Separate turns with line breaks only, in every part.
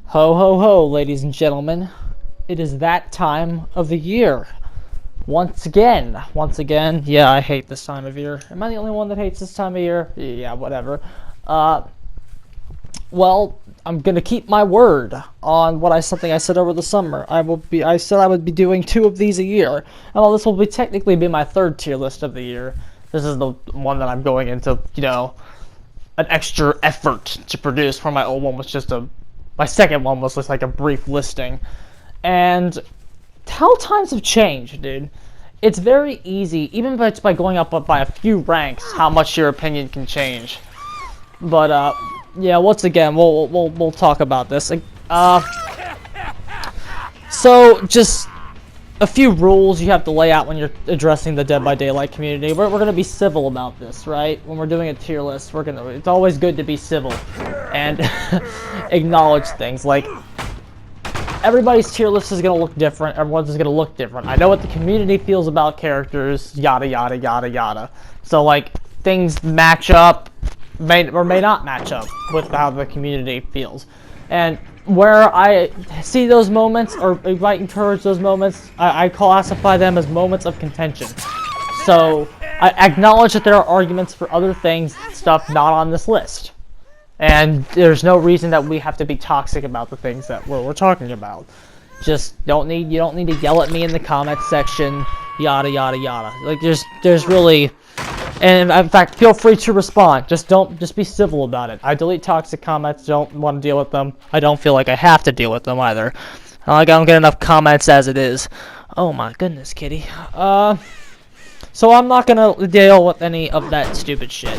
Ho ho ho, ladies and gentlemen. It is that time of the year. Once again. Yeah, I hate this time of year. Am I the only one that hates this time of year? Yeah, whatever. Well, I'm gonna keep my word on something I said over the summer. I said I would be doing 2 of these a year. And while this will technically be my 3rd tier list of the year, this is the one that I'm going into, an extra effort to produce, where my old one was just my second one was just like a brief listing. And how times have changed, dude. It's very easy, even by going up by a few ranks, how much your opinion can change. But yeah, once again, we'll talk about this. So just a few rules you have to lay out when you're addressing the Dead by Daylight community. We're gonna be civil about this, right? When we're doing a tier list, it's always good to be civil and acknowledge things. Like, everybody's tier list is gonna look different. Everyone's is gonna look different. I know what the community feels about characters, yada yada yada yada. So like, things match up, may or may not match up with how the community feels. And where I see those moments, or might encourage those moments, I classify them as moments of contention. So I acknowledge that there are arguments for other stuff not on this list. And there's no reason that we have to be toxic about the things that we're talking about. Just you don't need to yell at me in the comment section, yada yada yada. Like there's really, and in fact, feel free to respond. Just be civil about it. I delete toxic comments. Don't want to deal with them. I don't feel like I have to deal with them either. I don't get enough comments as it is. Oh my goodness, kitty. So I'm not gonna deal with any of that stupid shit.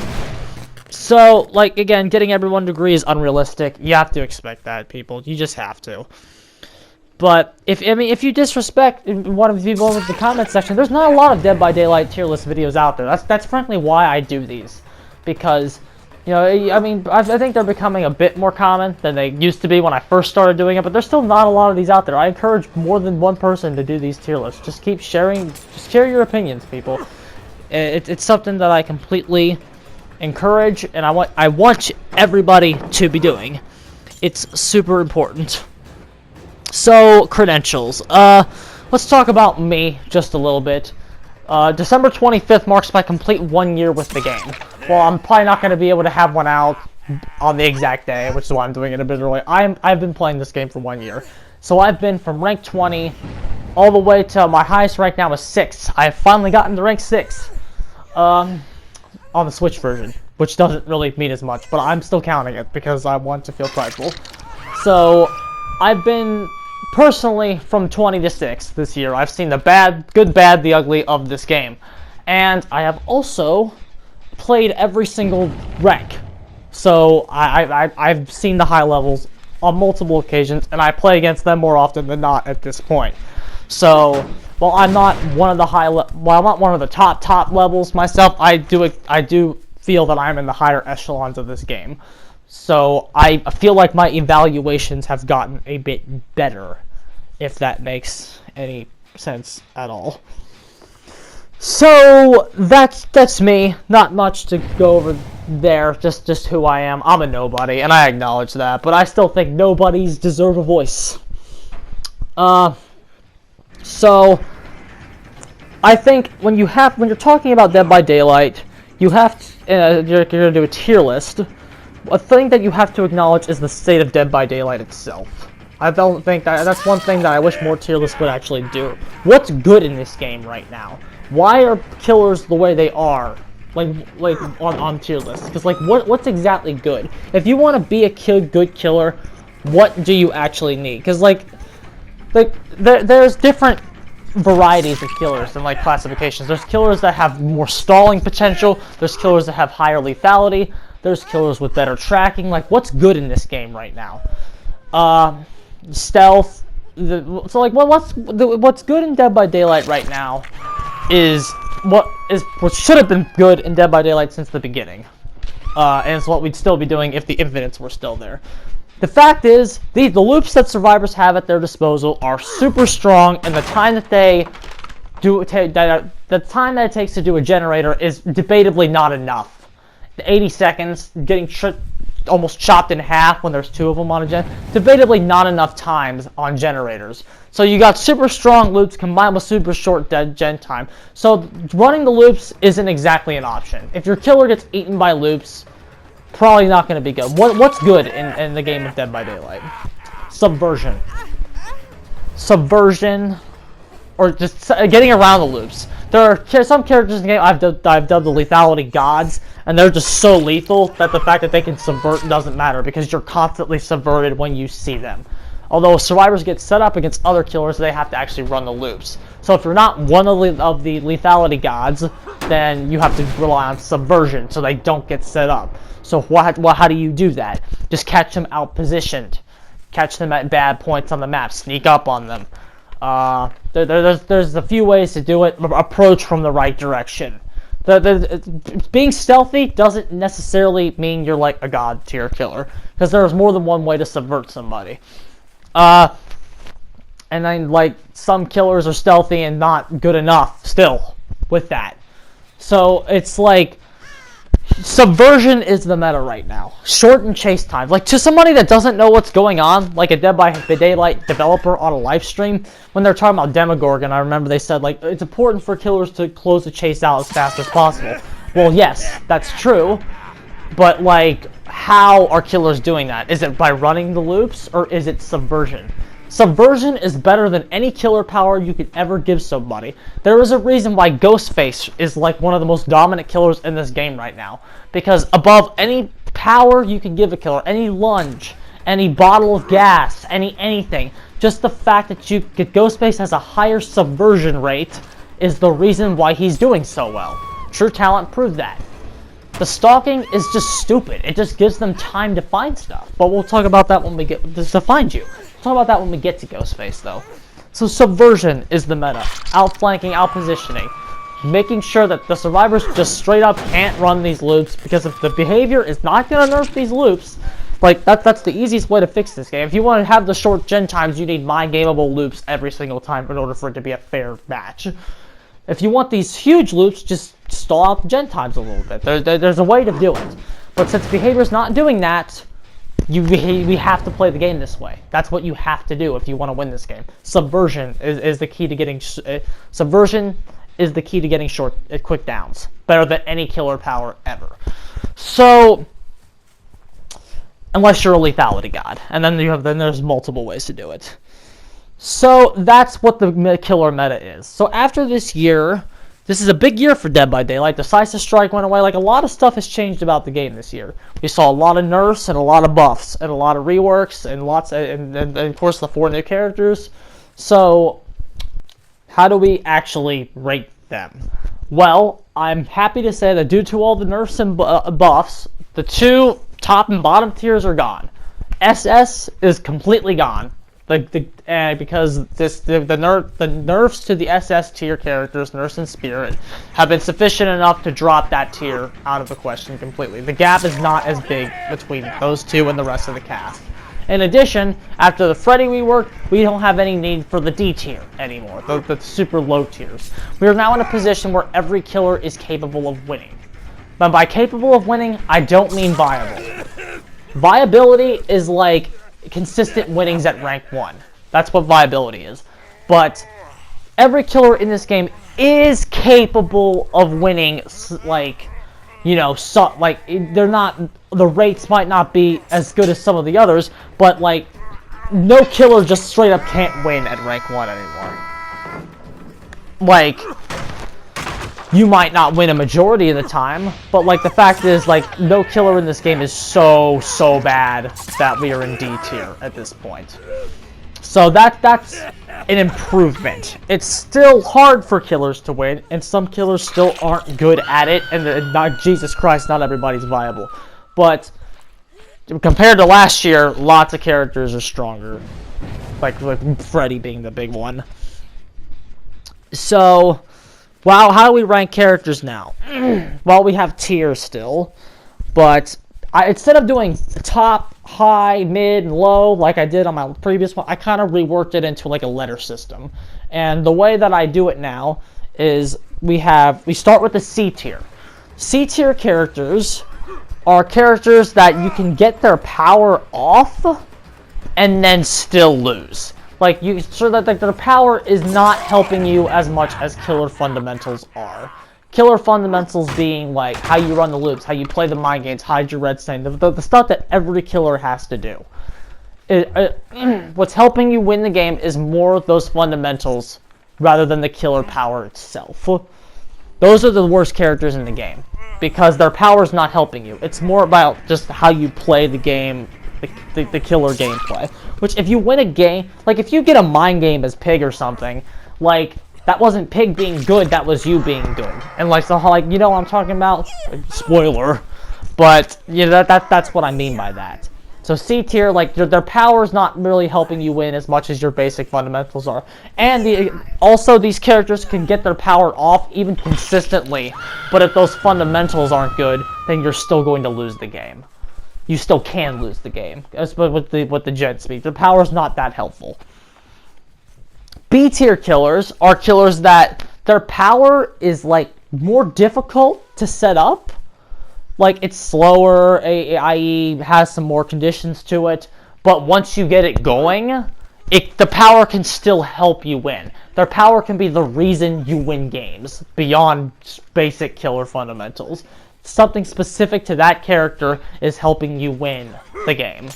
So, like, again, getting everyone to agree is unrealistic. You have to expect that, people. You just have to. But, if you disrespect one of the people in the comment section, there's not a lot of Dead by Daylight tier list videos out there. That's frankly why I do these. Because, I think they're becoming a bit more common than they used to be when I first started doing it, but there's still not a lot of these out there. I encourage more than one person to do these tier lists. Just keep sharing, share your opinions, people. It's something that I completely encourage, and I want everybody to be doing. It's super important. So, credentials. Let's talk about me just a little bit. December 25th marks my complete 1 year with the game. Well, I'm probably not going to be able to have one out on the exact day, which is why I'm doing it a bit early. I've been playing this game for 1 year. So I've been from rank 20 all the way to my highest rank now is 6. I have finally gotten to rank 6. On the Switch version, which doesn't really mean as much, but I'm still counting it because I want to feel prideful. So, I've been, personally, from 20 to 6 this year. I've seen the good, bad, the ugly of this game. And I have also played every single rank. So, I've seen the high levels on multiple occasions, and I play against them more often than not at this point. So, while I'm not one of the while I'm not one of the top levels myself, I do feel that I'm in the higher echelons of this game. So I feel like my evaluations have gotten a bit better, if that makes any sense at all. So that's me. Not much to go over there. Just who I am. I'm a nobody, and I acknowledge that. But I still think nobodies deserve a voice. So, I think when you're talking about Dead by Daylight, you're gonna do a tier list. A thing that you have to acknowledge is the state of Dead by Daylight itself. I don't think that's one thing that I wish more tier lists would actually do. What's good in this game right now? Why are killers the way they are? Like on tier lists? Because what's exactly good? If you want to be a good killer, what do you actually need? Because there's different varieties of killers and classifications. There's killers that have more stalling potential. There's killers that have higher lethality. There's killers with better tracking. What's good in this game right now? Stealth. What's good in Dead by Daylight right now is what should have been good in Dead by Daylight since the beginning, and it's what we'd still be doing if the infinites were still there. The fact is, the loops that survivors have at their disposal are super strong, and the time that it takes to do a generator is debatably not enough. 80 seconds, getting almost chopped in half when there's 2 of them on a gen. Debatably not enough times on generators. So you got super strong loops combined with super short gen time. So running the loops isn't exactly an option. If your killer gets eaten by loops, probably not going to be good. What's good in the game of Dead by Daylight? Subversion. Subversion, or just getting around the loops. There are some characters in the game I've dubbed the lethality gods, and they're just so lethal that the fact that they can subvert doesn't matter because you're constantly subverted when you see them. Although survivors get set up against other killers, they have to actually run the loops. So if you're not one of the lethality gods, then you have to rely on subversion so they don't get set up. So how do you do that? Just catch them out-positioned. Catch them at bad points on the map. Sneak up on them. There's a few ways to do it. Approach from the right direction. Being stealthy doesn't necessarily mean you're like a god tier killer, because there's more than one way to subvert somebody. And then like some killers are stealthy and not good enough still with that. So it's like subversion is the meta right now. Shorten chase times. Like to somebody that doesn't know what's going on, like a Dead by Daylight developer on a live stream, when they're talking about Demogorgon, I remember they said like it's important for killers to close the chase out as fast as possible. Well, yes, that's true. But like, how are killers doing that? Is it by running the loops, or is it subversion? Subversion is better than any killer power you could ever give somebody. There is a reason why Ghostface is like one of the most dominant killers in this game right now. Because above any power you can give a killer, any lunge, any bottle of gas, anything, just the fact that Ghostface has a higher subversion rate is the reason why he's doing so well. True Talent proved that. The stalking is just stupid. It just gives them time to find stuff. But we'll talk about that when we get to find you. We'll talk about that when we get to Ghostface, though. So subversion is the meta. Outflanking, outpositioning. Making sure that the survivors just straight up can't run these loops, because if the behavior is not going to nerf these loops, like that's the easiest way to fix this game. If you want to have the short gen times, you need mind-gameable loops every single time in order for it to be a fair match. If you want these huge loops, just stall out the gen times a little bit. There's a way to do it. But since behavior's not doing that, we have to play the game this way. That's what you have to do if you want to win this game. Subversion is the key to getting short, quick downs. Better than any killer power ever. So, unless you're a lethality god, and then there's multiple ways to do it. So that's what the killer meta is. So after this year, this is a big year for Dead by Daylight. Decisive Strike went away. Like, a lot of stuff has changed about the game this year. We saw a lot of nerfs and a lot of buffs and a lot of reworks and of course the 4 new characters. So how do we actually rate them? Well, I'm happy to say that due to all the nerfs and buffs, the 2 top and bottom tiers are gone. SS is completely gone. Because the nerfs to the SS tier characters, Nurse and Spirit, have been sufficient enough to drop that tier out of the question completely. The gap is not as big between those 2 and the rest of the cast. In addition, after the Freddy rework, we don't have any need for the D tier anymore, the super low tiers. We are now in a position where every killer is capable of winning. But by capable of winning, I don't mean viable. Viability is like consistent winnings at rank 1. That's what viability is. But every killer in this game is capable of winning, like, you know, so, like, they're not, the rates might not be as good as some of the others, but like, no killer just straight up can't win at rank 1 anymore. Like, you might not win a majority of the time, but like the fact is, like, no killer in this game is so bad that we are in D tier at this point. So that's an improvement. It's still hard for killers to win, and some killers still aren't good at it, and not, Jesus Christ, not everybody's viable. But compared to last year, lots of characters are stronger. Like Freddy being the big one. So, wow, how do we rank characters now? Well, we have tiers still, but instead of doing top, high, mid, and low like I did on my previous one, I kind of reworked it into like a letter system. And the way that I do it now is we start with the C tier. C tier characters are characters that you can get their power off and then still lose. Like, so that their power is not helping you as much as killer fundamentals are. Killer fundamentals being like how you run the loops, how you play the mind games, hide your red stain, the stuff that every killer has to do. What's helping you win the game is more of those fundamentals rather than the killer power itself. Those are the worst characters in the game because their power is not helping you. It's more about just how you play the game, the killer gameplay. Which, if you win a game, like if you get a mind game as Pig or something, like, that wasn't Pig being good, that was you being good. And like, so like, you know what I'm talking about? Spoiler. But, you know, that's what I mean by that. So C tier, like, their power is not really helping you win as much as your basic fundamentals are. And also, these characters can get their power off even consistently. But if those fundamentals aren't good, then you're still going to lose the game. You still can lose the game. With the jet speed. The power's not that helpful. B tier killers are killers that their power is like more difficult to set up. Like, it's slower, i.e. has some more conditions to it, but once you get it going, the power can still help you win. Their power can be the reason you win games, beyond basic killer fundamentals. Something specific to that character is helping you win the game.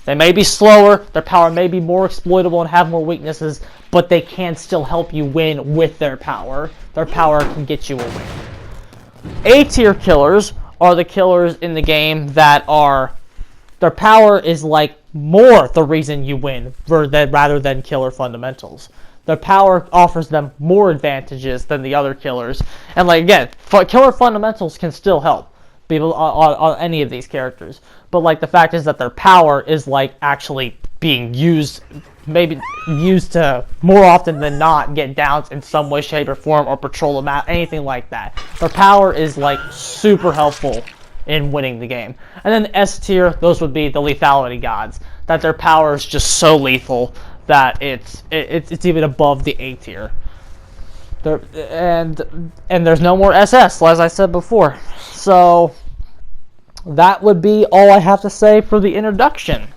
They may be slower, their power may be more exploitable and have more weaknesses, but they can still help you win with their power. Their power can get you a win. A tier killers are the killers in the game that their power is like more the reason you win rather than killer fundamentals. Their power offers them more advantages than the other killers. And like, again, killer fundamentals can still help people on any of these characters. But like, the fact is that their power is like actually being used, maybe used to more often than not get downs in some way, shape, or form, or patrol the map, anything like that. Their power is like super helpful in winning the game. And then S tier, those would be the lethality gods. That their power is just so lethal that it's even above the A tier. And there's no more SS, as I said before. So that would be all I have to say for the introduction.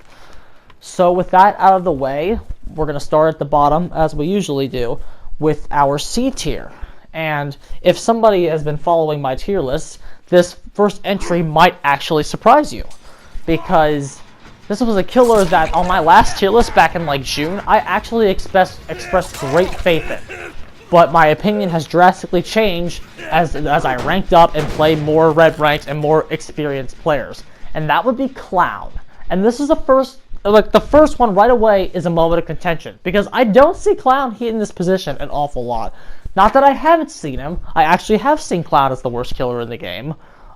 So with that out of the way, we're going to start at the bottom, as we usually do, with our C tier. And if somebody has been following my tier lists, this first entry might actually surprise you. Because this was a killer that on my last tier list back in like June, I actually expressed great faith in. But my opinion has drastically changed as I ranked up and played more red ranks and more experienced players. And that would be Clown. And this is the first one right away is a moment of contention. Because I don't see Clown in this position an awful lot. Not that I haven't seen him. I actually have seen Clown as the worst killer in the game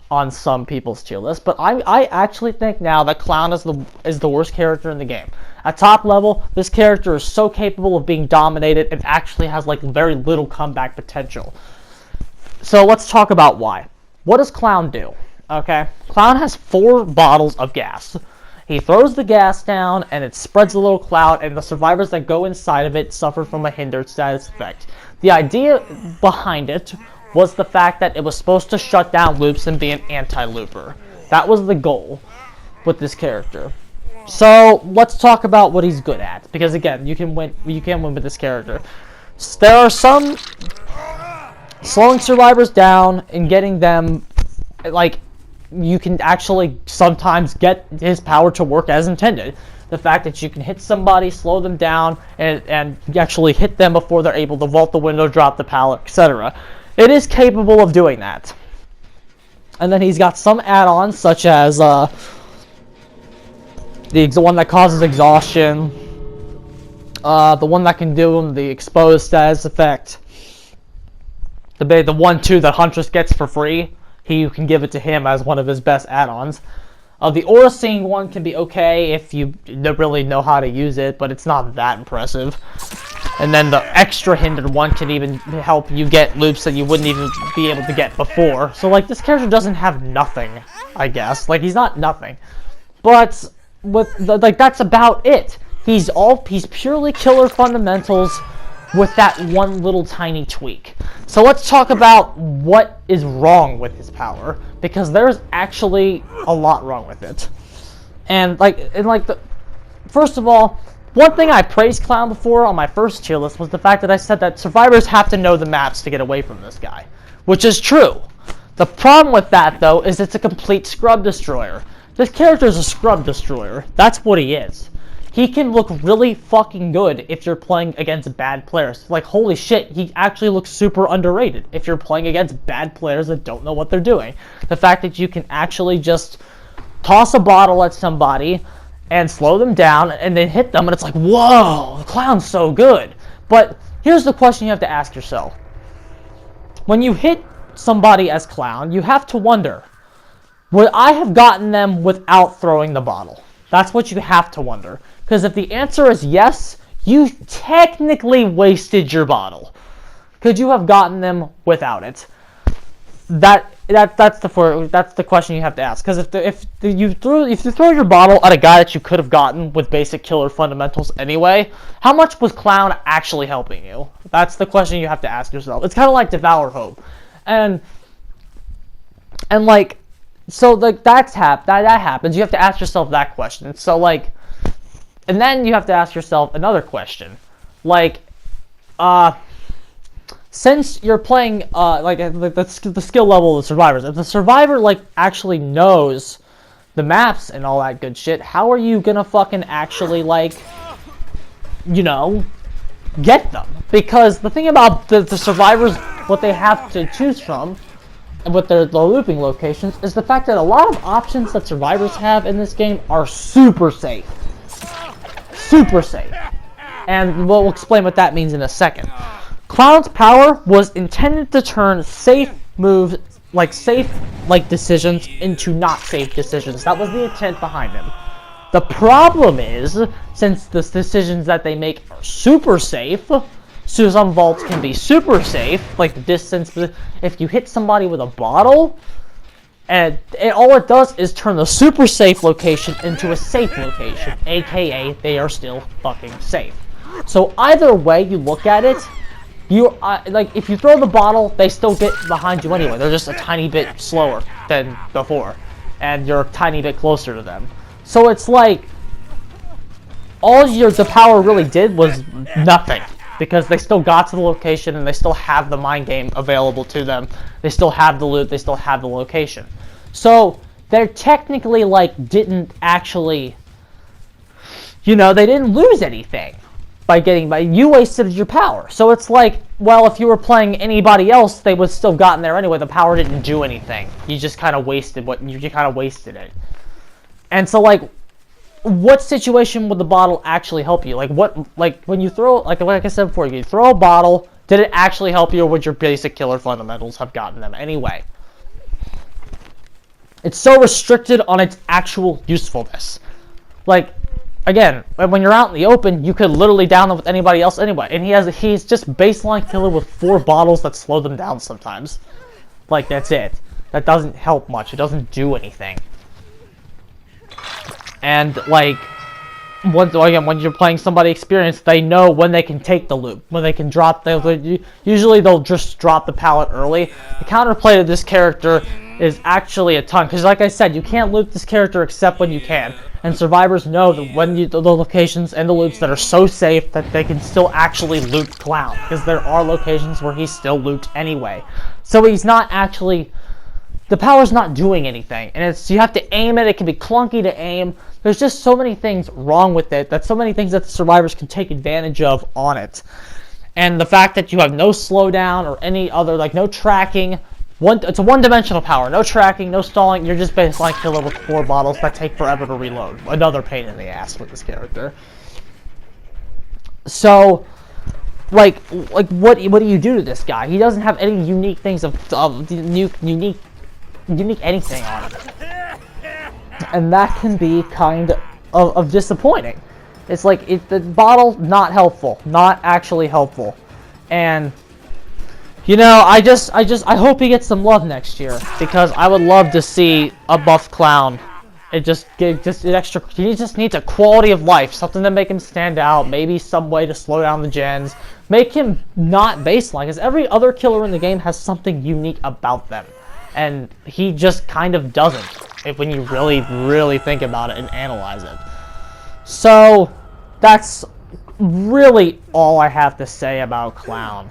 on some people's tier list. But I actually think now that Clown is the worst character in the game. At top level, this character is so capable of being dominated and actually has like very little comeback potential. So let's talk about why. What does Clown do? Okay, Clown has 4 bottles of gas. He throws the gas down and it spreads a little cloud, and the survivors that go inside of it suffer from a hindered status effect. The idea behind it was the fact that it was supposed to shut down loops and be an anti-looper. That was the goal with this character. So let's talk about what he's good at, because again, you can win with this character. There are some slowing survivors down and getting them, like, you can actually sometimes get his power to work as intended. The fact that you can hit somebody, slow them down, and actually hit them before they're able to vault the window, drop the pallet, etc. It is capable of doing that. And then he's got some add-ons, such as the one that causes exhaustion, the one that can do the exposed status effect, the 1-2 that Huntress gets for free. You can give it to him as one of his best add-ons. The Aura Seeing one can be okay if you don't really know how to use it, but it's not that impressive. And then the extra hindered one can even help you get loops that you wouldn't even be able to get before. So like, this character doesn't have nothing, I guess. Like, he's not nothing. But with that's about it. He's purely killer fundamentals with that one little tiny tweak. So let's talk about what is wrong with his power, because there's actually a lot wrong with it. First of all, one thing I praised Clown before on my first tier list was the fact that I said that survivors have to know the maps to get away from this guy, which is true. The problem with that, though, is it's a complete scrub destroyer. This character is a scrub destroyer. That's what he is. He can look really fucking good if you're playing against bad players. Like, holy shit, he actually looks super underrated if you're playing against bad players that don't know what they're doing. The fact that you can actually just toss a bottle at somebody and slow them down and then hit them, and it's like, whoa, the Clown's so good. But here's the question you have to ask yourself. When you hit somebody as Clown, you have to wonder, would I have gotten them without throwing the bottle? That's what you have to wonder. Because if the answer is yes, you technically wasted your bottle. Could you have gotten them without it? That's the question you have to ask. Because if you throw your bottle at a guy that you could have gotten with basic killer fundamentals anyway, how much was Clown actually helping you? That's the question you have to ask yourself. It's kind of like Devour Hope, that happens. You have to ask yourself that question. And then you have to ask yourself another question, since you're playing the skill level of the survivors, if the survivor actually knows the maps and all that good shit, how are you gonna fucking actually get them? Because the thing about the survivors, what they have to choose from with the looping locations, is the fact that a lot of options that survivors have in this game are super safe. Super safe. And we'll explain what that means in a second. Clown's power was intended to turn safe moves, safe decisions, into not safe decisions. That was the intent behind him. The problem is, since the decisions that they make are super safe, so some vaults can be super safe, like the distance. If you hit somebody with a bottle, and all it does is turn the super safe location into a safe location, aka they are still fucking safe. So either way you look at it, if you throw the bottle, they still get behind you anyway. They're just a tiny bit slower than before, and you're a tiny bit closer to them. So it's like all the power really did was nothing, because they still got to the location and they still have the mind game available to them. They still have the loot, they still have the location. So they're technically didn't actually, they didn't lose anything by you wasted your power. So it's well, if you were playing anybody else, they would still gotten there anyway. The power didn't do anything. You just kind of wasted it. And so what situation would the bottle actually help you? When you throw, like I said before, you throw a bottle, did it actually help you, or would your basic killer fundamentals have gotten them anyway? It's so restricted on its actual usefulness. Again, when you're out in the open, you could literally down them with anybody else anyway. And he's just baseline killer with 4 bottles that slow them down sometimes. That's it. That doesn't help much. It doesn't do anything. And when you're playing somebody experienced, they know when they can take the loop, when they can drop usually they'll just drop the pallet early. The counterplay to this character is actually a ton, because like I said, you can't loop this character except when you can, and survivors know that when the locations and the loops that are so safe that they can still actually loop Clown, because there are locations where he's still looped anyway. So he's not actually, the power's not doing anything, and you have to aim it can be clunky to aim. There's just so many things wrong with it, so many things that the survivors can take advantage of on it. And the fact that you have no slowdown or any other, no tracking, it's a one-dimensional power, no tracking, no stalling, you're just baseline killer with 4 bottles that take forever to reload. Another pain in the ass with this character. So, what do you do to this guy? He doesn't have any unique things unique anything on him. And that can be kind of disappointing. It's the bottle, not helpful, not actually helpful. And I hope he gets some love next year, because I would love to see a buff Clown It just gives just an extra. He just needs a quality of life, something to make him stand out. Maybe some way to slow down the gens, make him not baseline. Because every other killer in the game has something unique about them, and he just kind of doesn't. When you really think about it and analyze it. So that's really all I have to say about Clown.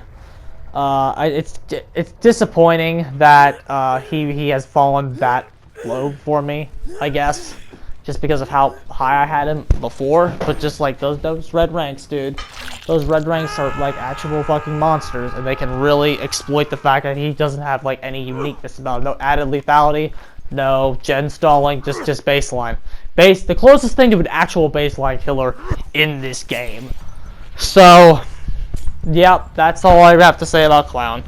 It's disappointing that he has fallen that low for me, I guess, just because of how high I had him before. But just like those red ranks, dude, those red ranks are like actual fucking monsters, and they can really exploit the fact that he doesn't have like any uniqueness about him. No added lethality, no gen stalling, just baseline. The closest thing to an actual baseline killer in this game. So, yep, that's all I have to say about Clown.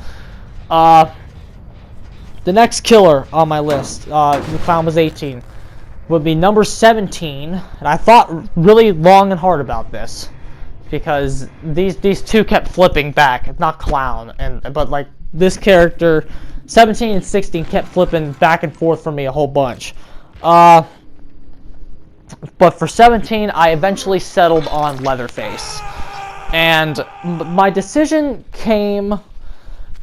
The next killer on my list, the Clown was 18, would be number 17, and I thought really long and hard about this, because these two kept flipping back, not Clown, but like this character, 17 and 16 kept flipping back and forth for me a whole bunch. But for 17, I eventually settled on Leatherface, and my decision came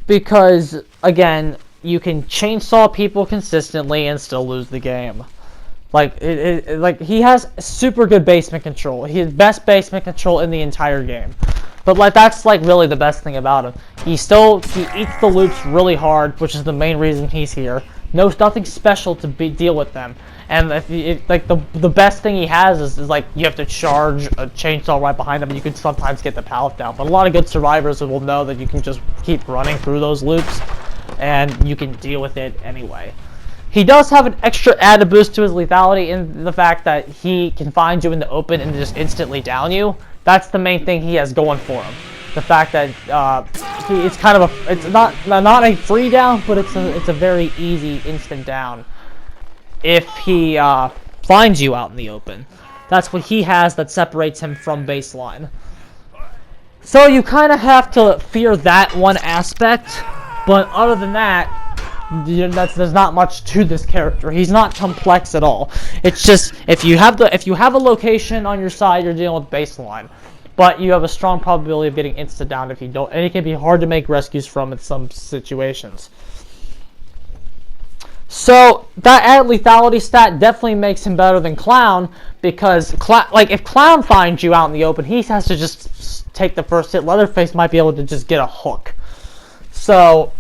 because, again, you can chainsaw people consistently and still lose the game. Like like he has super good basement control. He has best basement control in the entire game. But like that's like really the best thing about him. He eats the loops really hard, which is the main reason he's here. Knows nothing special to deal with them. And like the best thing he has is like you have to charge a chainsaw right behind him, and you can sometimes get the pallet down. But a lot of good survivors will know that you can just keep running through those loops, and you can deal with it anyway. He does have an extra added boost to his lethality in the fact that he can find you in the open and just instantly down you. That's the main thing he has going for him. The fact that it's kind of it's not a free down, but it's a very easy instant down if he finds you out in the open. That's what he has that separates him from baseline. So you kind of have to fear that one aspect, but other than that, there's not much to this character. He's not complex at all. It's just if you have a location on your side, you're dealing with baseline, but you have a strong probability of getting insta down if you don't, and it can be hard to make rescues from in some situations. So that added lethality stat definitely makes him better than Clown, because like if Clown finds you out in the open, he has to just take the first hit. Leatherface might be able to just get a hook, so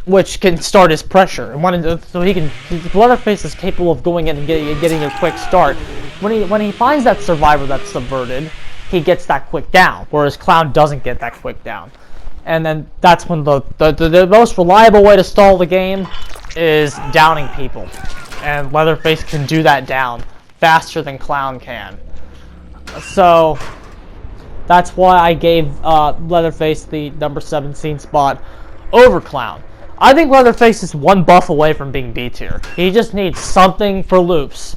which can start his pressure. And Leatherface is capable of going in and getting a quick start. When he finds that survivor that's subverted, he gets that quick down, whereas Clown doesn't get that quick down. And then that's when the most reliable way to stall the game is downing people. And Leatherface can do that down faster than Clown can. So that's why I gave Leatherface the number 17 spot over Clown. I think Leatherface is one buff away from being B tier. He just needs something for loops.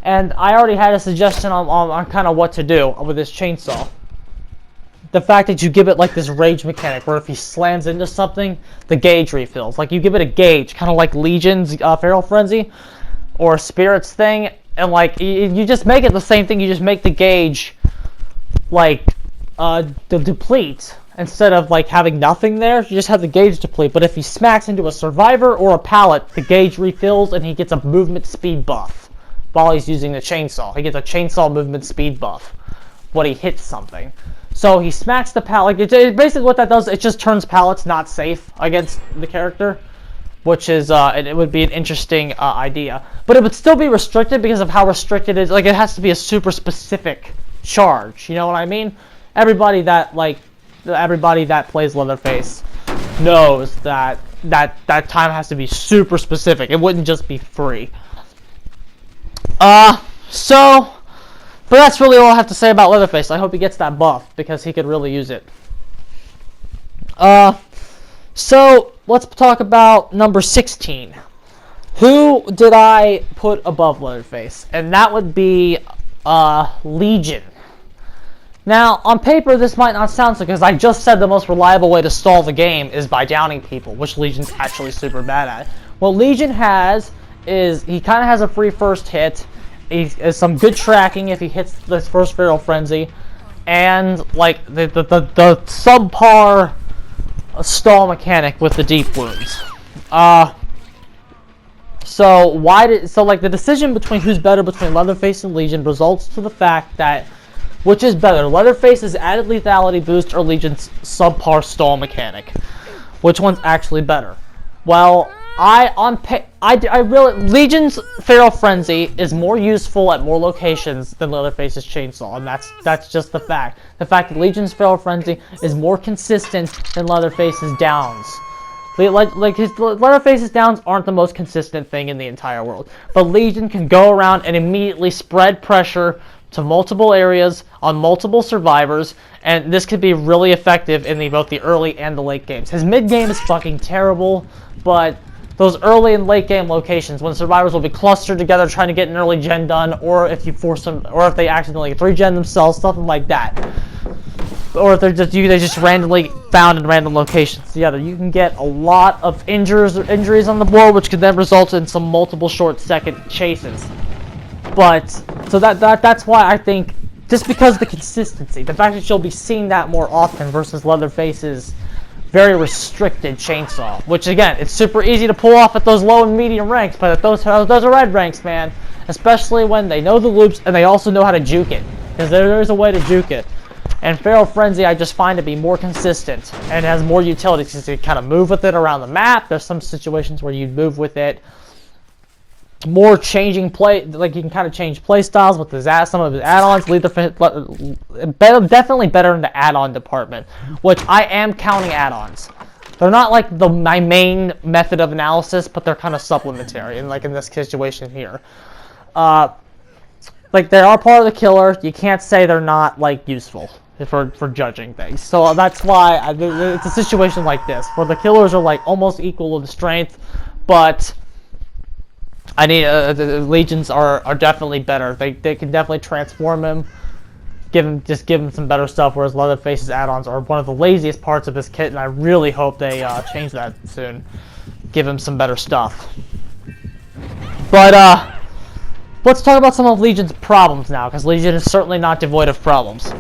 And I already had a suggestion on kind of what to do with this chainsaw. The fact that you give it like this rage mechanic, where if he slams into something, the gauge refills. Like you give it a gauge, kind of like Legion's Feral Frenzy, or Spirit's thing, and like you just make it the same thing. You just make the gauge like deplete instead of like having nothing there. You just have the gauge deplete. But if he smacks into a survivor or a pallet, the gauge refills and he gets a movement speed buff while he's using the chainsaw. He gets a chainsaw movement speed buff when he hits something. So he smacks the pallet. Like basically what that does, it just turns pallets not safe against the character, which is it would be an interesting idea. But it would still be restricted because of how restricted it is. Like it has to be a super specific charge. You know what I mean? Everybody that plays Leatherface knows that time has to be super specific. It wouldn't just be free. But that's really all I have to say about Leatherface. I hope he gets that buff, because he could really use it. So let's talk about number 16. Who did I put above Leatherface? And that would be Legion. Now, on paper, this might not sound so, because I just said the most reliable way to stall the game is by downing people, which Legion's actually super bad at. What Legion has is he kind of has a free first hit. He has some good tracking if he hits this first Feral Frenzy, and like the subpar stall mechanic with the deep wounds. So like the decision between who's better between Leatherface and Legion results to the fact that which is better, Leatherface's added lethality boost or Legion's subpar stall mechanic? Which one's actually better? Well, Legion's Feral Frenzy is more useful at more locations than Leatherface's Chainsaw, and that's just the fact. The fact that Legion's Feral Frenzy is more consistent than Leatherface's downs. Like his Leatherface's downs aren't the most consistent thing in the entire world, but Legion can go around and immediately spread pressure to multiple areas on multiple survivors, and this could be really effective in both the early and the late games. His mid game is fucking terrible, but those early and late game locations when survivors will be clustered together trying to get an early gen done, or if you force them, or if they accidentally 3-gen themselves, something like that, or if they just randomly found in random locations together, you can get a lot of injuries on the board, which could then result in some multiple short-second chases. But so that's why I think, just because of the consistency, the fact that you'll be seeing that more often versus Leatherface's very restricted Chainsaw, which again, it's super easy to pull off at those low and medium ranks, but at those are red ranks, man, especially when they know the loops and they also know how to juke it, because there's a way to juke it. And Feral Frenzy I just find to be more consistent and has more utility because you kind of move with it around the map. There's some situations where you move with it more, changing play, like you can kind of change play styles with some of his add-ons. Definitely better in the add-on department, which I am counting add-ons. They're not like my main method of analysis, but they're kind of supplementary, and like in this situation here, like they are part of the killer. You can't say they're not like useful for judging things. So that's why it's a situation like this where the killers are like almost equal in strength, but I need the Legions are definitely better. They can definitely transform him, give him some better stuff. Whereas Leatherface's add-ons are one of the laziest parts of his kit, and I really hope they change that soon. Give him some better stuff. But let's talk about some of Legion's problems now, because Legion is certainly not devoid of problems.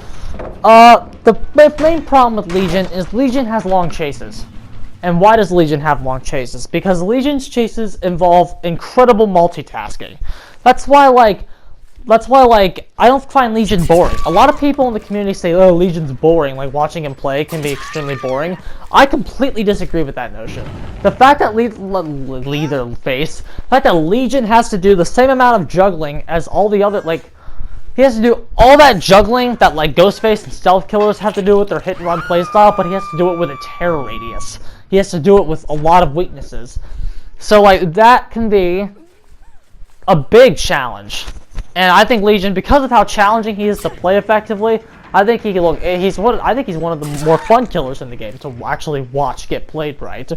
The main problem with Legion is Legion has long chases. And why does Legion have long chases? Because Legion's chases involve incredible multitasking. That's why I don't find Legion boring. A lot of people in the community say, oh, Legion's boring, like watching him play can be extremely boring. I completely disagree with that notion. The fact that Legion has to do the same amount of juggling as all the other, like, he has to do all that juggling that like Ghostface and Stealth Killers have to do with their hit and run playstyle, but he has to do it with a terror radius. He has to do it with a lot of weaknesses. So like that can be a big challenge. And I think Legion, because of how challenging he is to play effectively, I think he's one of the more fun killers in the game to actually watch get played right.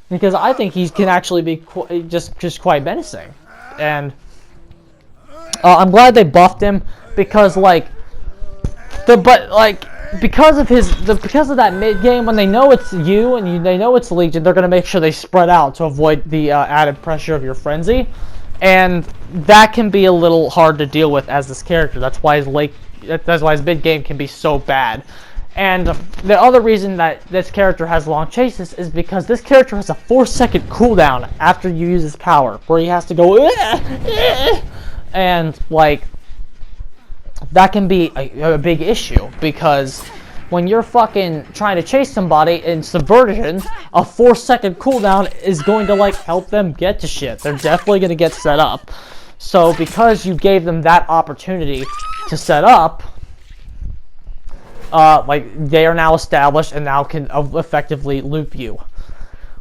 Because I think he can actually be just quite menacing. And I'm glad they buffed him because because of that mid game, when they know it's you and they know it's Legion, they're gonna make sure they spread out to avoid the added pressure of your frenzy, and that can be a little hard to deal with as this character. That's why his mid game can be so bad. And the other reason that this character has long chases is because this character has a 4-second cooldown after you use his power, where he has to go and like that can be a big issue, because when you're fucking trying to chase somebody in Subversion, a 4-second cooldown is going to like help them get to shit. They're definitely going to get set up. So because you gave them that opportunity to set up, like they are now established and now can effectively loop you,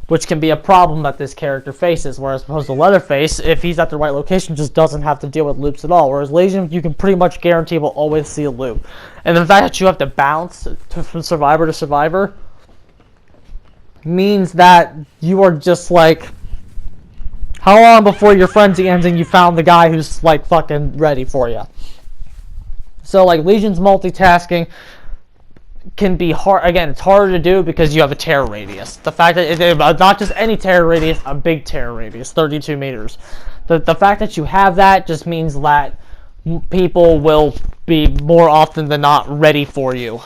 which can be a problem that this character faces, whereas opposed to Leatherface, if he's at the right location, just doesn't have to deal with loops at all. Whereas Legion, you can pretty much guarantee will always see a loop. And the fact that you have to bounce from survivor to survivor means that you are just like, how long before your frenzy ends and you found the guy who's like fucking ready for you? So like Legion's multitasking can be hard. Again, it's harder to do because you have a tear radius. The fact that not just any tear radius, a big tear radius, 32 meters. The fact that you have that just means that people will be more often than not ready for you,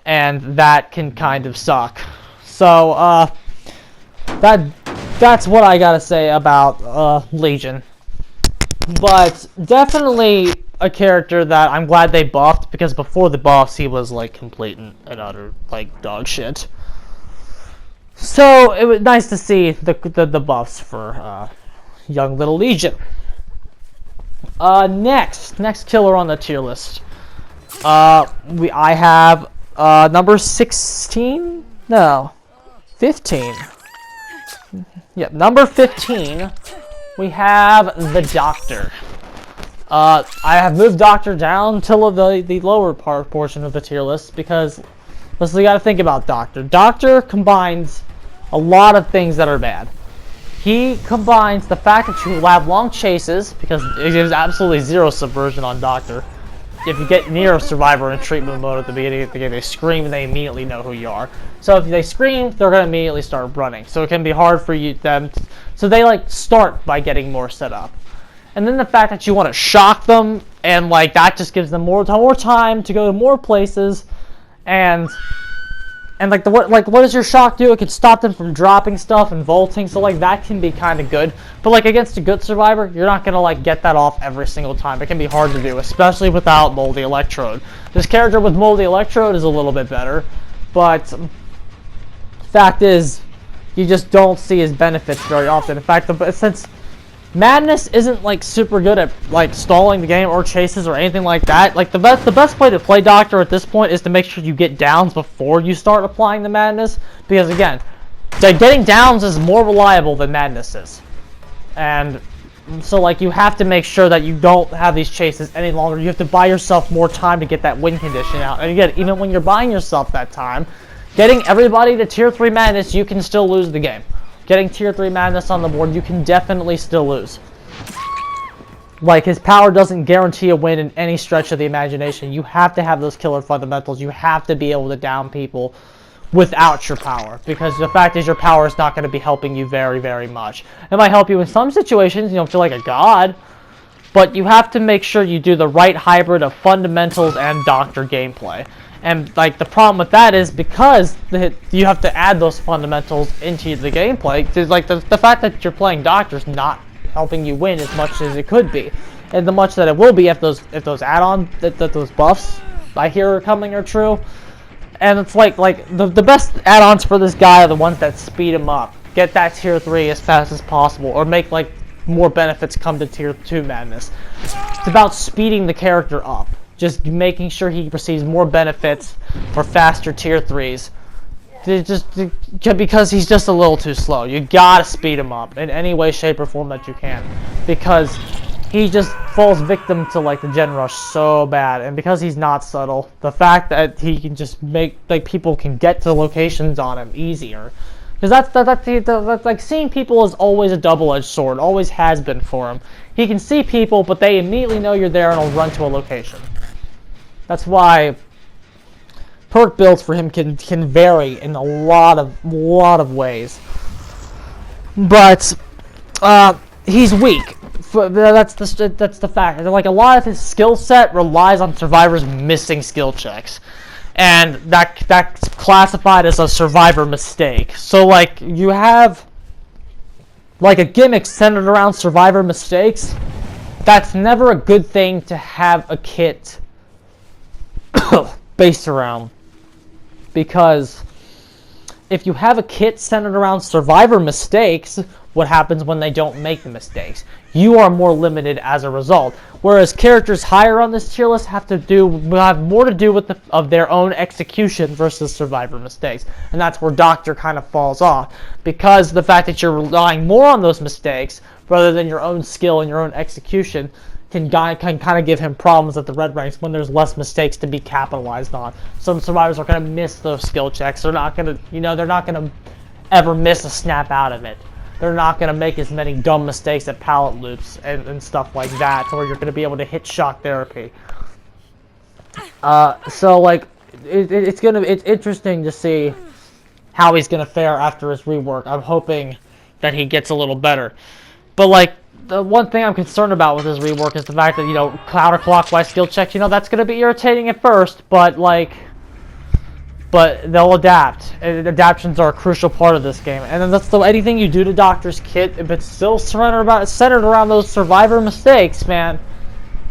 and that can kind of suck. So that's what I gotta say about Legion. But definitely a character that I'm glad they buffed, because before the buffs he was like complete and utter like dog shit. So it was nice to see the buffs for young little Legion. Next killer on the tier list. I have number 16? No, 15. Yep, number 15. We have the Doctor. I have moved Doctor down till the lower portion of the tier list because, listen, you got to think about Doctor. Doctor combines a lot of things that are bad. He combines the fact that you will have long chases, because it gives absolutely zero subversion on Doctor. If you get near a survivor in treatment mode at the beginning of the game, they scream and they immediately know who you are. So if they scream, they're going to immediately start running. So it can be hard for so they like start by getting more set up. And then the fact that you want to shock them, and like that just gives them more time to go to more places, and what does your shock do? It can stop them from dropping stuff and vaulting, so like that can be kind of good. But like against a good survivor, you're not gonna like get that off every single time. It can be hard to do, especially without Moldy Electrode. This character with Moldy Electrode is a little bit better, but fact is, you just don't see his benefits very often. In fact, since Madness isn't like super good at like stalling the game or chases or anything like that, like the best way to play Doctor at this point is to make sure you get downs before you start applying the Madness, because again, getting downs is more reliable than Madness is. And so like you have to make sure that you don't have these chases any longer. You have to buy yourself more time to get that win condition out. And again, even when you're buying yourself that time, getting everybody to tier 3 Madness, you can still lose the game. Getting tier 3 Madness on the board, you can definitely still lose. Like, his power doesn't guarantee a win in any stretch of the imagination. You have to have those killer fundamentals. You have to be able to down people without your power. Because the fact is, your power is not going to be helping you very, very much. It might help you in some situations, you don't feel like a god. But you have to make sure you do the right hybrid of fundamentals and Doctor gameplay. And like the problem with that is because you have to add those fundamentals into the gameplay. Like the fact that you're playing Doctor is not helping you win as much as it could be, and the much that it will be if those add-ons, those buffs I hear are coming are true. And it's like the best add-ons for this guy are the ones that speed him up, get that tier 3 as fast as possible, or make like more benefits come to tier 2 Madness. It's about speeding the character up. Just making sure he receives more benefits for faster tier 3s. Because he's just a little too slow. You gotta speed him up in any way, shape, or form that you can. Because he just falls victim to like the gen rush so bad. And because he's not subtle, the fact that he can just make like people can get to locations on him easier. Because that's like seeing people is always a double-edged sword. Always has been for him. He can see people, but they immediately know you're there and will run to a location. That's why perk builds for him can vary in a lot of ways. But he's weak. That's the fact. Like a lot of his skill set relies on survivors missing skill checks, and that's classified as a survivor mistake. So like you have like a gimmick centered around survivor mistakes. That's never a good thing to have a kit based around, because if you have a kit centered around survivor mistakes, what happens when they don't make the mistakes? You are more limited as a result. Whereas characters higher on this tier list have more to do with their own execution versus survivor mistakes, and that's where Doctor kind of falls off, because the fact that you're relying more on those mistakes rather than your own skill and your own execution can kind of give him problems at the red ranks when there's less mistakes to be capitalized on. Some survivors are going to miss those skill checks. They're not going to, they're not going to ever miss a snap out of it. They're not going to make as many dumb mistakes at pallet loops and stuff like that, or you're going to be able to hit shock therapy. So like it's interesting to see how he's gonna fare after his rework. I'm hoping that he gets a little better. But like the one thing I'm concerned about with his rework is the fact that counterclockwise skill checks. That's gonna be irritating at first, but they'll adapt. And adaptations are a crucial part of this game. And then anything you do to Doctor's kit, if it's still centered around those survivor mistakes, man,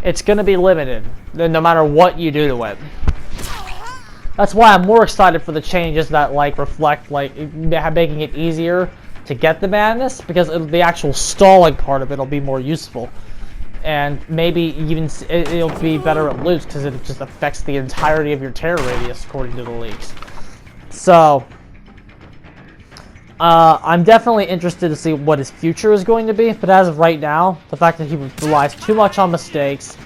it's gonna be limited. No matter what you do to it. That's why I'm more excited for the changes that reflect making it easier to get the madness, because the actual stalling part of it will be more useful, and maybe even it'll be better at loops because it just affects the entirety of your terror radius according to the leaks. So I'm definitely interested to see what his future is going to be, but as of right now, the fact that he relies too much on mistakes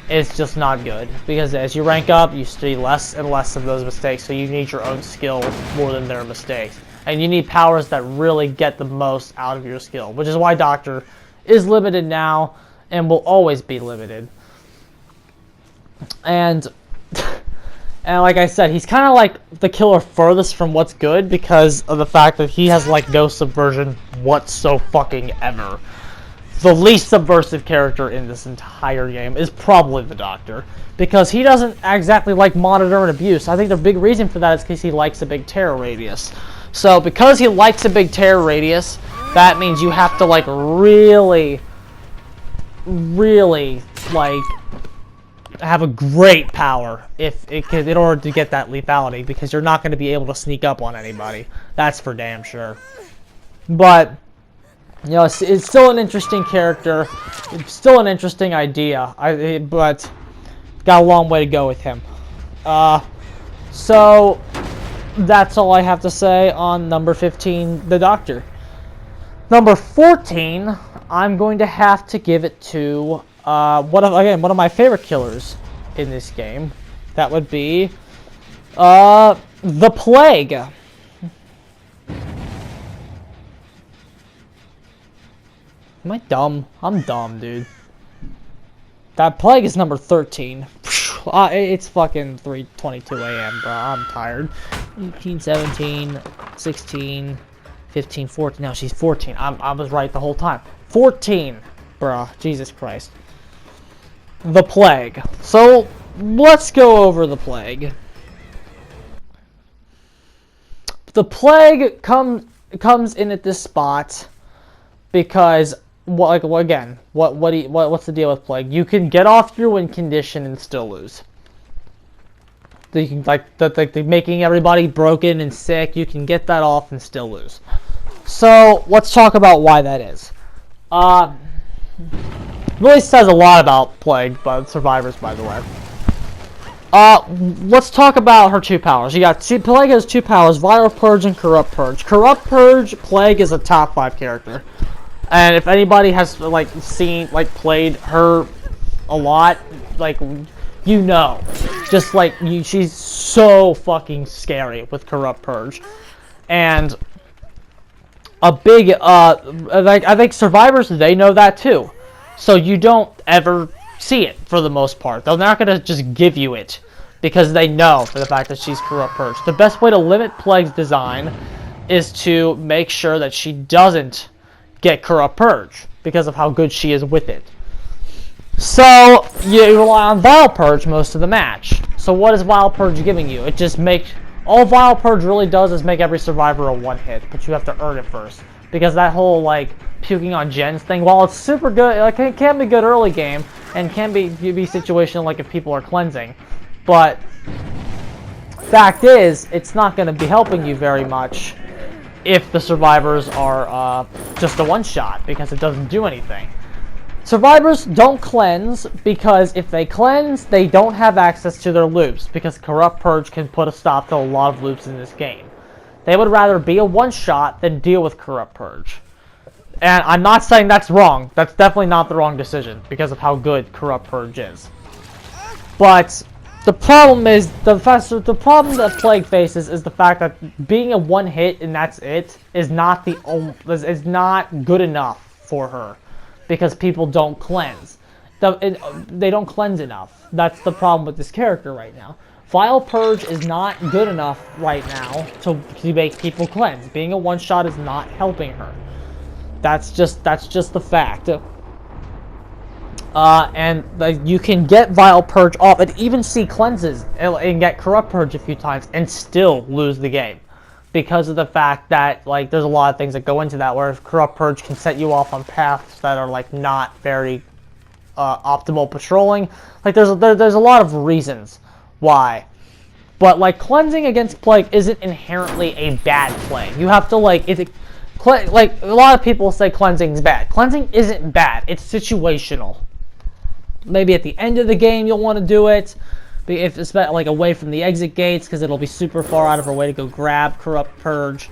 is just not good, because as you rank up, you see less and less of those mistakes, so you need your own skill more than their mistakes. And you need powers that really get the most out of your skill, which is why Doctor is limited now and will always be limited. And like I said, he's kind of like the killer furthest from what's good because of the fact that he has no subversion whatsoever. The least subversive character in this entire game is probably the Doctor, because he doesn't exactly like monitor and abuse. I think the big reason for that is because he likes a big terror radius. So because he likes a big terror radius, that means you have to really have a great power in order to get that lethality, because you're not going to be able to sneak up on anybody. That's for damn sure. But it's still an interesting character. It's still an interesting idea. But got a long way to go with him. So that's all I have to say on number 15, the Doctor. Number 14, I'm going to have to give it to one of my favorite killers in this game. That would be the Plague. Am I dumb? I'm dumb, dude. That Plague is number 13. It's fucking 3:22 a.m., bro. I'm tired. 18, 17, 16, 15, 14. No, she's 14. I was right the whole time. 14, bro. Jesus Christ. The Plague. So, let's go over the Plague. The Plague comes in at this spot because what's the deal with Plague? You can get off your win condition and still lose. So you can making everybody broken and sick. You can get that off and still lose. So let's talk about why that is. Really says a lot about Plague, but survivors, by the way. Let's talk about her two powers. Plague has two powers: Viral Purge and Corrupt Purge. Corrupt Purge, Plague is a top 5 character. And if anybody has played her a lot, she's so fucking scary with Corrupt Purge. And a big I think survivors, they know that too. So you don't ever see it for the most part. They're not gonna just give you it because they know for the fact that she's Corrupt Purge. The best way to limit Plague's design is to make sure that she doesn't get Corrupt Purge because of how good she is with it. So you rely on Vile Purge most of the match. So what is Vile Purge giving you? It just makes all Vile Purge really does is make every survivor a one-hit, but you have to earn it first. Because that whole puking on gens thing, while it's super good, it can be good early game and can be situational if people are cleansing, but fact is it's not going to be helping you very much if the survivors are just a one-shot, because it doesn't do anything. Survivors don't cleanse because if they cleanse, they don't have access to their loops, because Corrupt Purge can put a stop to a lot of loops in this game. They would rather be a one-shot than deal with Corrupt Purge. And I'm not saying that's wrong. That's definitely not the wrong decision because of how good Corrupt Purge is. But the problem is, the problem that Plague faces is the fact that being a one-hit and that's it is not good enough for her, because people don't cleanse. They don't cleanse enough. That's the problem with this character right now. Vile Purge is not good enough right now to make people cleanse. Being a one-shot is not helping her. That's just the fact. And you can get Vile Purge off and even see cleanses and get Corrupt Purge a few times and still lose the game. Because of the fact that, like, there's a lot of things that go into that, where Corrupt Purge can set you off on paths that are, like, not very optimal patrolling. Like, there's a lot of reasons why. But, like, cleansing against Plague isn't inherently a bad play. You have to, like, like, a lot of people say cleansing's bad. Cleansing isn't bad. It's situational. Maybe at the end of the game you'll want to do it. If it's like away from the exit gates, because it'll be super far out of her way to go grab Corrupt Purge,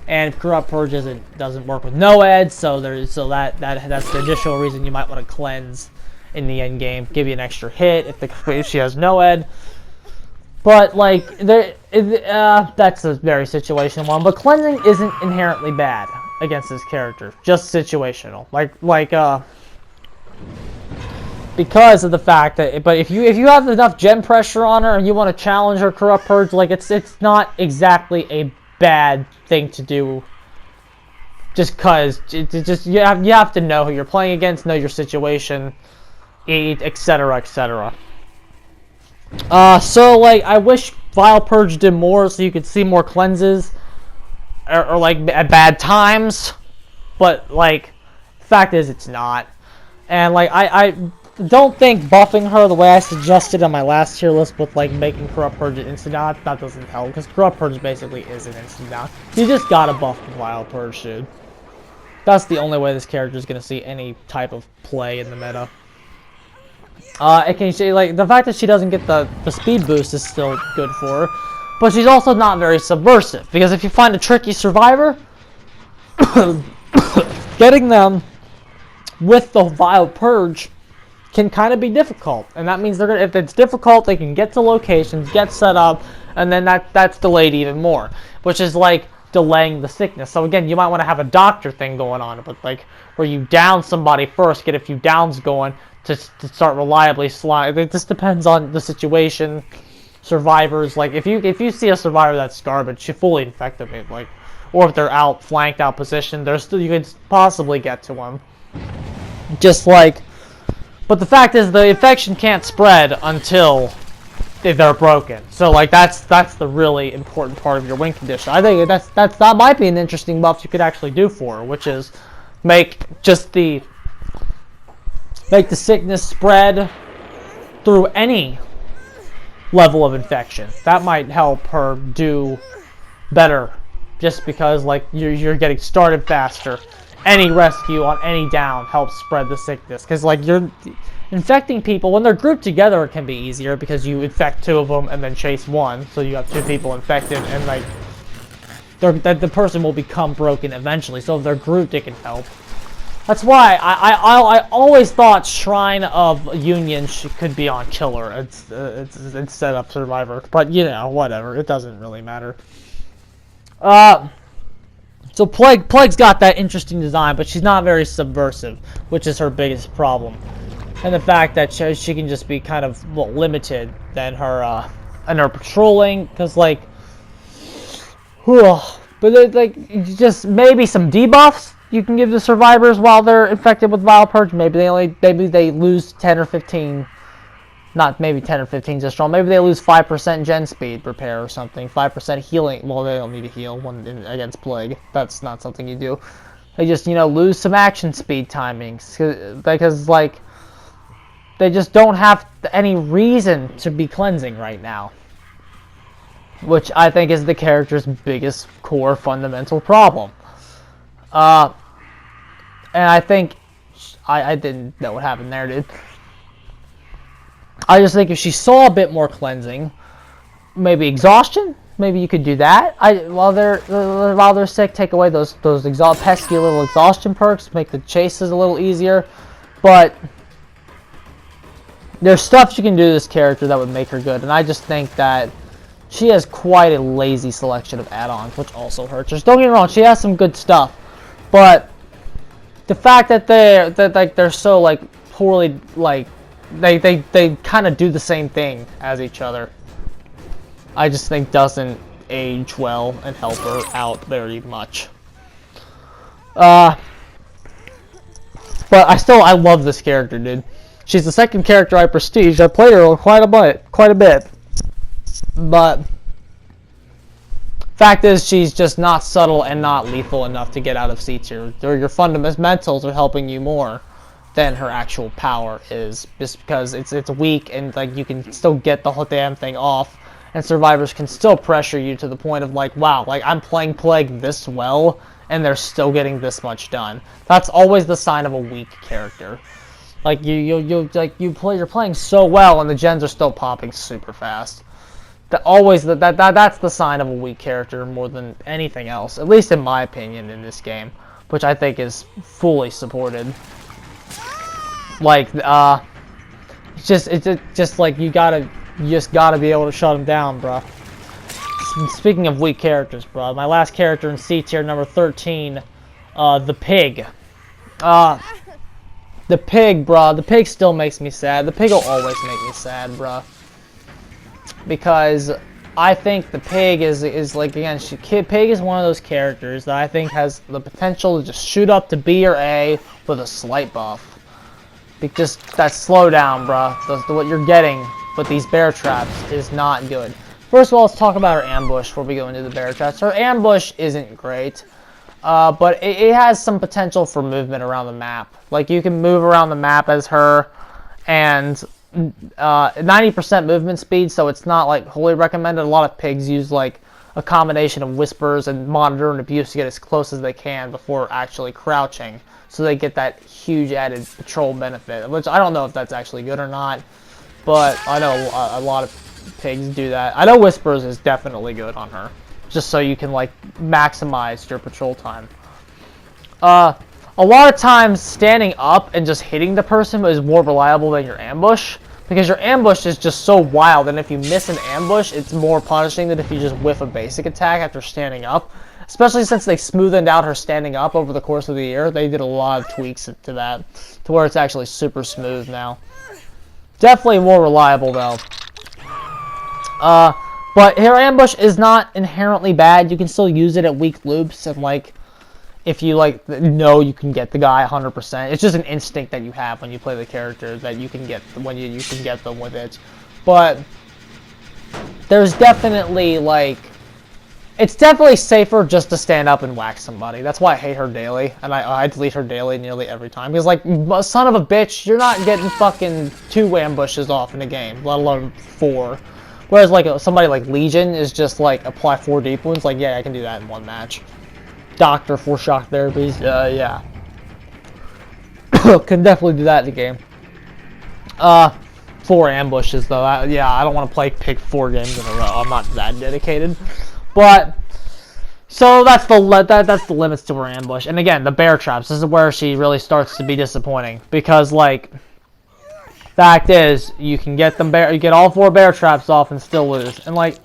and Corrupt Purge doesn't work with no-ed, so that's the additional reason you might want to cleanse in the end game. Give you an extra hit if she has no-ed. But like that's a very situational one. But cleansing isn't inherently bad against this character, just situational. Because of the fact that, but if you have enough gen pressure on her and you want to challenge her Corrupt Purge, like it's not exactly a bad thing to do. Just cause you have to know who you're playing against, know your situation, etc., etc. So like I wish Vile Purge did more so you could see more cleanses, or like at bad times, but like the fact is it's not, and like I don't think buffing her the way I suggested on my last tier list with like making Corrupt Purge an instant down, that doesn't help, because Corrupt Purge basically is an instant down. You just gotta buff the Vile Purge, dude. That's the only way this character is gonna see any type of play in the meta. Like the fact that she doesn't get the speed boost is still good for her, but she's also not very subversive, because if you find a tricky survivor, getting them with the Vile Purge can kind of be difficult, and that means if it's difficult, they can get to locations, get set up, and then that's delayed even more, which is like delaying the sickness. So again, you might want to have a doctor thing going on, but like where you down somebody first, get a few downs going to start reliably slide. It just depends on the situation. Survivors, like if you see a survivor that's garbage, you fully infect them, like, or if they're flanked out positioned, you can possibly get to them. Just like. But the fact is, the infection can't spread until they're broken. So, like, that's the really important part of your win condition. I think that might be an interesting buff you could actually do for her, which is make the sickness spread through any level of infection. That might help her do better, just because like you're getting started faster. Any rescue on any down helps spread the sickness, because like you're infecting people when they're grouped together. It can be easier because you infect two of them and then chase one, so you have two people infected, and like the person will become broken eventually. So if they're grouped, it can help. That's why I always thought Shrine of Union could be on Killer instead of Survivor, but you know, whatever, it doesn't really matter. So Plague's got that interesting design, but she's not very subversive, which is her biggest problem. And the fact that she can just be kind of limited in her patrolling, because like, but like just maybe some debuffs you can give the survivors while they're infected with Vile Purge. Maybe they lose 10 or 15. Not maybe 10 or 15 just strong. Maybe they lose 5% gen speed repair or something. 5% healing. Well, they don't need to heal against Plague. That's not something you do. They just, lose some action speed timings. Because, like, they just don't have any reason to be cleansing right now. Which I think is the character's biggest core fundamental problem. And I think... I didn't know what happened there, dude. I just think if she saw a bit more cleansing, maybe exhaustion, maybe you could do that. While they're sick, take away those pesky little exhaustion perks, make the chases a little easier. But there's stuff you can do to this character that would make her good, and I just think that she has quite a lazy selection of add-ons, which also hurts her. Don't get me wrong, she has some good stuff, but the fact that they're so like poorly like. They kind of do the same thing as each other. I just think doesn't age well and help her out very much. But I love this character, dude. She's the second character I prestiged. I played her quite a bit. But fact is, she's just not subtle and not lethal enough to get out of C tier. Your fundamentals are helping you more than her actual power is, just because it's weak and like you can still get the whole damn thing off, and survivors can still pressure you to the point of like, wow, like I'm playing Plague this well and they're still getting this much done. That's always the sign of a weak character. Like you're playing so well and the gens are still popping super fast. That's the sign of a weak character more than anything else, at least in my opinion in this game, which I think is fully supported. Like it's just like you just gotta be able to shut him down, bro. Speaking of weak characters, bro, my last character in C tier, number 13, the pig. The pig, bro. The pig still makes me sad. The pig will always make me sad, bro. Because I think the pig is like, again, pig is one of those characters that I think has the potential to just shoot up to B or A with a slight buff. Just that slowdown, bro. What you're getting with these bear traps is not good. First of all, let's talk about her ambush before we go into the bear traps. Her ambush isn't great, but it has some potential for movement around the map. Like, you can move around the map as her, and 90% movement speed, so it's not like wholly recommended. A lot of pigs use like a combination of whispers and monitor and abuse to get as close as they can before actually crouching, so they get that huge added patrol benefit, which I don't know if that's actually good or not, but I know a lot of pigs do that. I know whispers is definitely good on her, just so you can like maximize your patrol time. A lot of times standing up and just hitting the person is more reliable than your ambush, because your ambush is just so wild, and if you miss an ambush, it's more punishing than if you just whiff a basic attack after standing up. Especially since they smoothed out her standing up over the course of the year. They did a lot of tweaks to that, to where it's actually super smooth now. Definitely more reliable though. But her ambush is not inherently bad. You can still use it at weak loops, and like, if you like know you can get the guy 100%. It's just an instinct that you have when you play the character that you can get when you can get them with it. But there's definitely like, it's definitely safer just to stand up and whack somebody. That's why I hate her daily, and I delete her daily nearly every time. Because like, son of a bitch, you're not getting fucking 2 ambushes off in a game, let alone 4. Whereas like somebody like Legion is just like apply 4 deep wounds. Like, yeah, I can do that in 1 match. Doctor 4 shock therapies, yeah. Can definitely do that in the game. 4 ambushes though. I don't want to pick 4 games in a row. I'm not that dedicated. But so that's the limits to her ambush. And again, the bear traps. This is where she really starts to be disappointing, because like, fact is, you can get you get all 4 bear traps off and still lose. And like,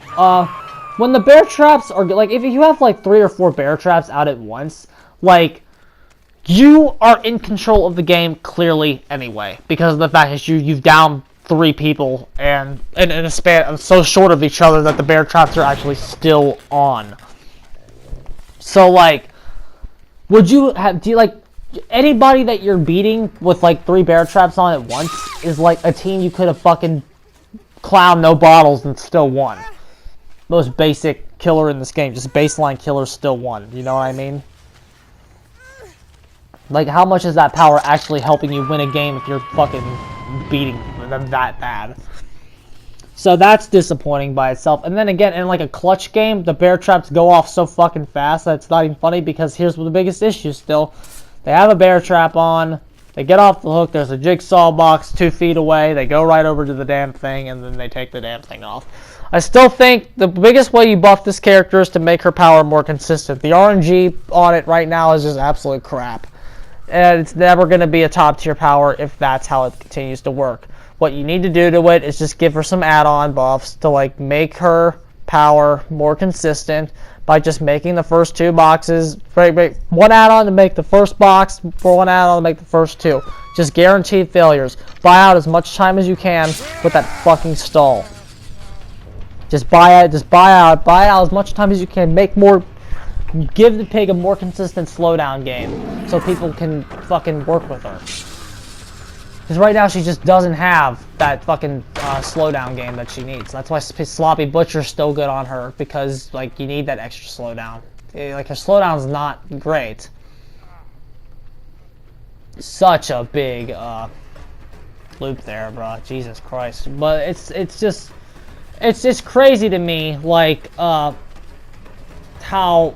when the bear traps are like, if you have like 3 or 4 bear traps out at once, like, you are in control of the game clearly anyway, because of the fact that you've downed 3 people and in a span so short of each other that the bear traps are actually still on. So like, do you like, anybody that you're beating with like 3 bear traps on at once is like a team you could have fucking clowned no bottles and still won. Most basic killer in this game, just baseline killer, still won. You know what I mean? Like, how much is that power actually helping you win a game if you're fucking beating them that bad? So that's disappointing by itself. And then again, in like a clutch game, the bear traps go off so fucking fast that it's not even funny, because here's the biggest issue still. They have a bear trap on, they get off the hook, there's a jigsaw box 2 feet away, they go right over to the damn thing, and then they take the damn thing off. I still think the biggest way you buff this character is to make her power more consistent. The RNG on it right now is just absolute crap. And it's never going to be a top tier power if that's how it continues to work. What you need to do to it is just give her some add-on buffs to like make her power more consistent by just making the first 2 boxes, one add-on to make the first box, for 1 add-on to make the first 2. Just guaranteed failures. Buy out as much time as you can with that fucking stall. Just buy out as much time as you can. Make more, give the pig a more consistent slowdown game so people can fucking work with her. Because right now she just doesn't have that fucking slowdown game that she needs. That's why Sloppy Butcher's still good on her, because like you need that extra slowdown. Like her slowdown's not great. Such a big loop there, bro. Jesus Christ. But it's just crazy to me, like how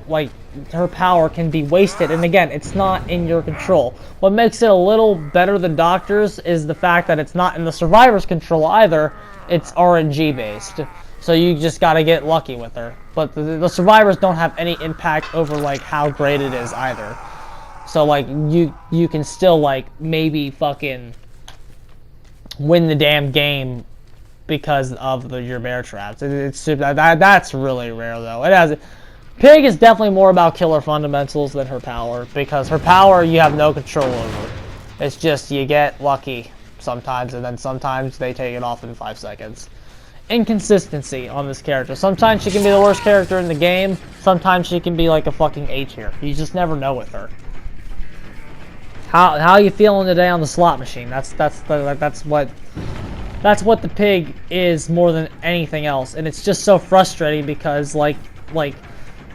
like her power can be wasted, and again, it's not in your control. What makes it a little better than Doctor's is the fact that it's not in the survivor's control either. It's RNG based, so you just gotta get lucky with her. But the survivors don't have any impact over like how great it is either. So like you can still like maybe fucking win the damn game because of your bear traps. That's really rare though. It has. Pig is definitely more about killer fundamentals than her power, because her power you have no control over. It's just you get lucky sometimes, and then sometimes they take it off in 5 seconds. Inconsistency on this character. Sometimes she can be the worst character in the game. Sometimes she can be like a fucking A tier. You just never know with her. How are you feeling today on the slot machine? That's what the pig is more than anything else, and it's just so frustrating because like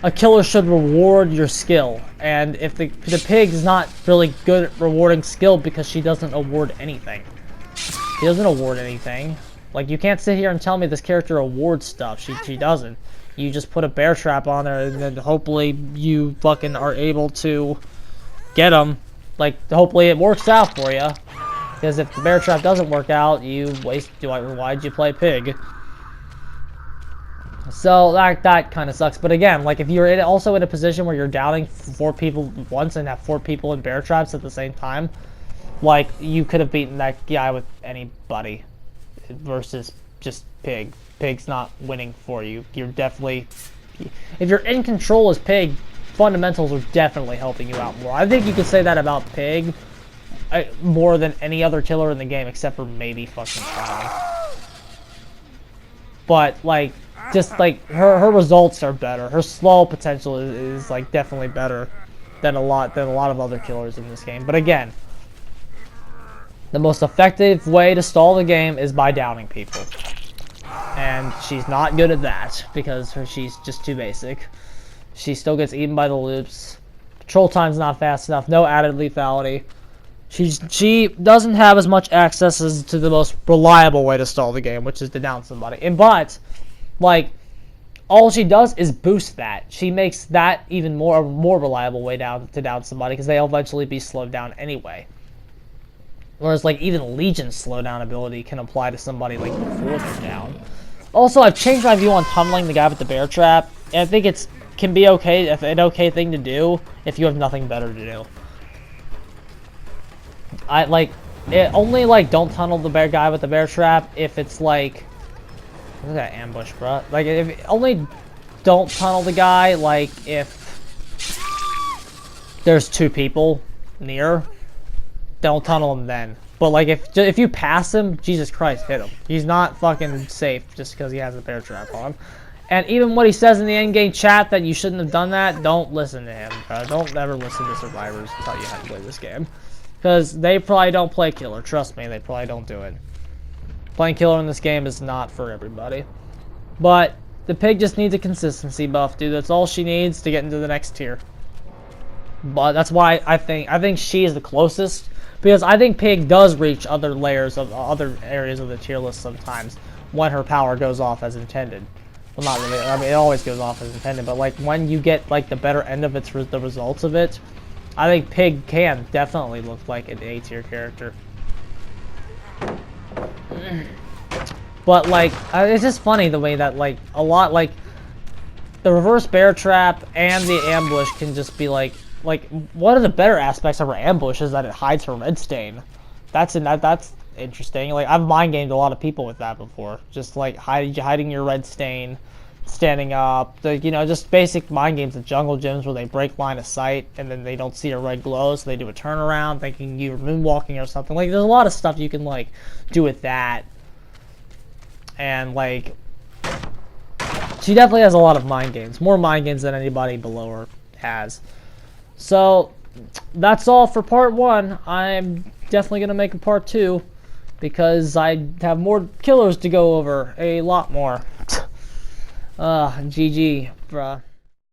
a killer should reward your skill, and if the pig is not really good at rewarding skill because she doesn't award anything. She doesn't award anything. Like, you can't sit here and tell me this character awards stuff. She doesn't. You just put a bear trap on there, and then hopefully you fucking are able to get them. Like, hopefully it works out for you. Because if the bear trap doesn't work out, you waste. Why'd you play pig? So that kind of sucks. But again, like if you're also in a position where you're downing 4 people once and have 4 people in bear traps at the same time, like you could have beaten that guy with anybody versus just pig. Pig's not winning for you. You're definitely, if you're in control as pig, fundamentals are definitely helping you out more. I think you could say that about pig more than any other killer in the game, except for maybe fucking Clown. But like, just like her results are better. Her slow potential is like definitely better than a lot of other killers in this game. But again, the most effective way to stall the game is by downing people, and she's not good at that because she's just too basic. She still gets eaten by the loops. Control time's not fast enough. No added lethality. She doesn't have as much access as to the most reliable way to stall the game, which is to down somebody. But like, all she does is boost that. She makes that even more reliable way to down somebody, because they'll eventually be slowed down anyway. Whereas like even Legion's slowdown ability can apply to somebody like before they're down. Also, I've changed my view on tunneling the guy with the bear trap, and I think an okay thing to do if you have nothing better to do. Only like don't tunnel the guy with the bear trap if it's like, look at that ambush, bro. Like, only don't tunnel the guy like if there's 2 people near. Don't tunnel him then. But like if you pass him, Jesus Christ, hit him. He's not fucking safe just because he has a bear trap on. And even what he says in the endgame chat that you shouldn't have done that, don't listen to him, bro. Don't ever listen to survivors tell you how to play this game. Because they probably don't play killer. Trust me, they probably don't do it. Playing killer in this game is not for everybody. But the pig just needs a consistency buff, dude. That's all she needs to get into the next tier. But that's why I think she is the closest, because I think pig does reach other layers of other areas of the tier list sometimes when her power goes off as intended. Well, not really. I mean, it always goes off as intended, but like when you get like the better end of the results of it, I think pig can definitely look like an A tier character. But like, it's just funny the way that like a lot like the reverse bear trap and the ambush can just be like one of the better aspects of her ambush is that it hides her red stain. That's interesting. Like, I've mind gamed a lot of people with that before, just like hiding your red stain, standing up, just basic mind games at jungle gyms where they break line of sight and then they don't see a red glow, so they do a turnaround thinking you're moonwalking or something. Like, there's a lot of stuff you can like do with that. And like, she definitely has a lot of mind games. More mind games than anybody below her has. So, that's all for part 1. I'm definitely going to make a part 2. Because I have more killers to go over. A lot more. GG, bruh.